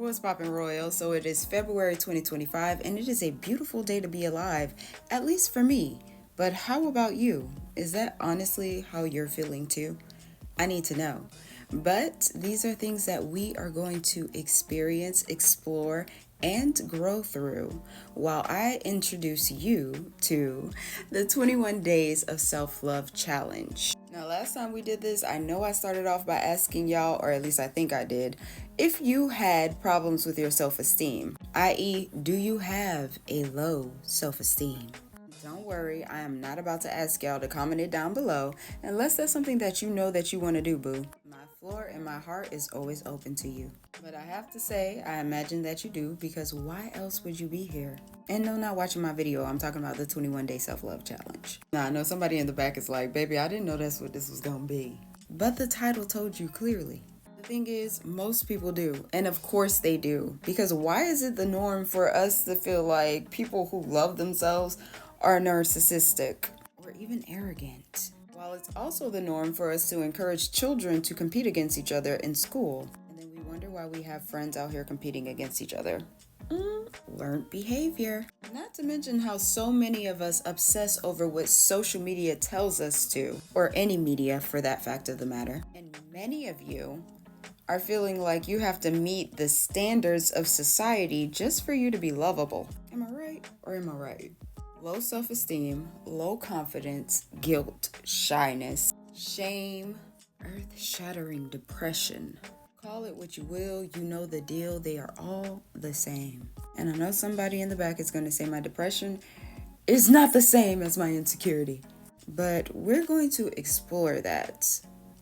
What's poppin' Royal? So it is February 2025 and it is a beautiful day to be alive, at least for me. But how about you? Is that honestly how you're feeling too? I need to know. But these are things that we are going to experience, explore, and grow through while I introduce you to the 21 Days of Self-Love Challenge. Now, last time we did this, I know I started off by asking y'all, or at least I think I did, if you had problems with your self-esteem, i.e., do you have a low self-esteem? Don't worry, I am not about to ask y'all to comment it down below unless that's something that you know that you want to do, boo. My floor and my heart is always open to you. But I have to say, I imagine that you do, because why else would you be here? And no, not watching my video, I'm talking about the 21 Day Self-Love Challenge. Now, I know somebody in the back is like, baby, I didn't know that's what this was gonna be. But the title told you clearly. The thing is, most people do. And of course they do. Because why is it the norm for us to feel like people who love themselves are narcissistic or even arrogant? While it's also the norm for us to encourage children to compete against each other in school. And then we wonder why we have friends out here competing against each other. Learned behavior. Not to mention how so many of us obsess over what social media tells us to, or any media for that fact of the matter. And many of you are feeling like you have to meet the standards of society just for you to be lovable. Am I right or am I right? Low self-esteem, low confidence, guilt, shyness, shame, earth-shattering depression. Call it what you will, you know the deal, they are all the same. And I know somebody in the back is going to say my depression is not the same as my insecurity. But we're going to explore that,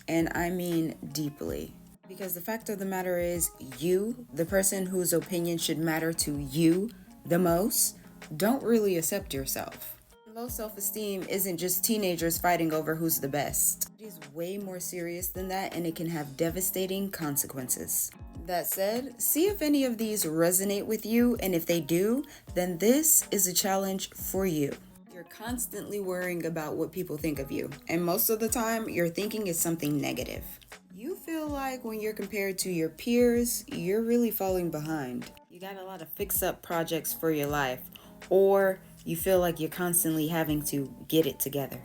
and I mean deeply. Because the fact of the matter is, you, the person whose opinion should matter to you the most, don't really accept yourself. Low self-esteem isn't just teenagers fighting over who's the best. It is way more serious than that, and it can have devastating consequences. That said, see if any of these resonate with you, and if they do, then this is a challenge for you. You're constantly worrying about what people think of you, and most of the time, your thinking is something negative. You feel like when you're compared to your peers, you're really falling behind. You got a lot of fix-up projects for your life, or you feel like you're constantly having to get it together.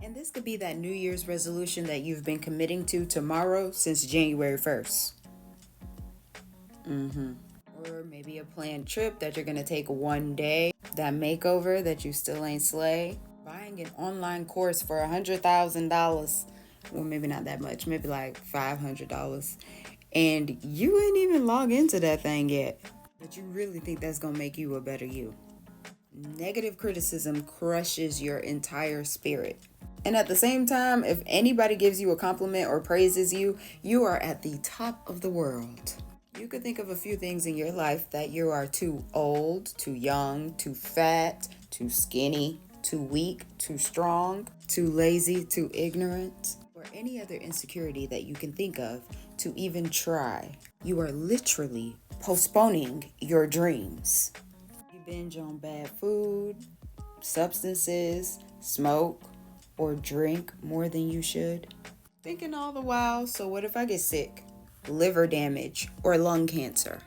And this could be that New Year's resolution that you've been committing to tomorrow since January 1st. Or maybe a planned trip that you're gonna take one day, that makeover that you still ain't slay, buying an online course for $100,000. Well, maybe not that much, maybe like $500. And you ain't even log into that thing yet. But you really think that's gonna make you a better you. Negative criticism crushes your entire spirit. And at the same time, if anybody gives you a compliment or praises you, you are at the top of the world. You could think of a few things in your life that you are too old, too young, too fat, too skinny, too weak, too strong, too lazy, too ignorant, or any other insecurity that you can think of to even try. You are literally postponing your dreams. You binge on bad food, substances, smoke, or drink more than you should. Thinking all the while, so what if I get sick? Liver damage or lung cancer.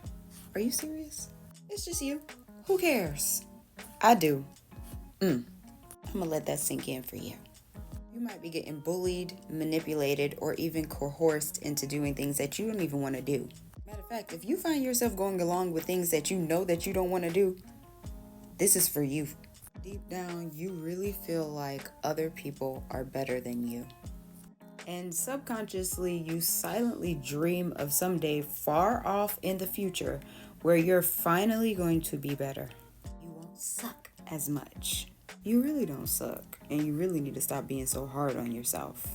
Are you serious? It's just you. Who cares? I do. I'm gonna let that sink in for you. You might be getting bullied, manipulated, or even coerced into doing things that you don't even want to do. Matter of fact, if you find yourself going along with things that you know that you don't want to do, this is for you. Deep down, you really feel like other people are better than you. And subconsciously, you silently dream of someday far off in the future where you're finally going to be better. You won't suck as much. You really don't suck, and you really need to stop being so hard on yourself.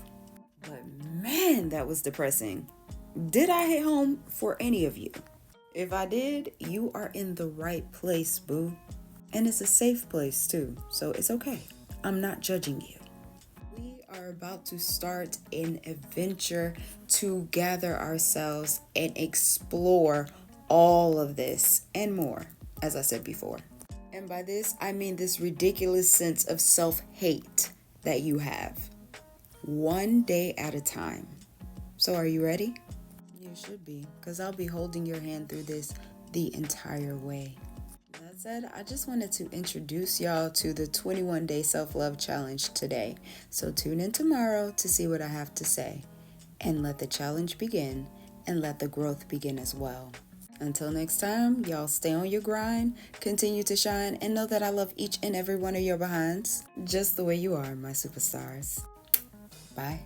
But man, that was depressing. Did I hit home for any of you? If I did, you are in the right place, boo. And it's a safe place too, so it's okay. I'm not judging you. We are about to start an adventure to gather ourselves and explore all of this and more, as I said before. And by this, I mean this ridiculous sense of self-hate that you have. One day at a time. So are you ready? You you should be, because I'll be holding your hand through this the entire way. That said, I just wanted to introduce y'all to the 21-day self-love challenge today. So tune in tomorrow to see what I have to say. And let the challenge begin, and let the growth begin as well. Until next time, y'all stay on your grind, continue to shine, and know that I love each and every one of your behinds, just the way you are, my superstars. Bye.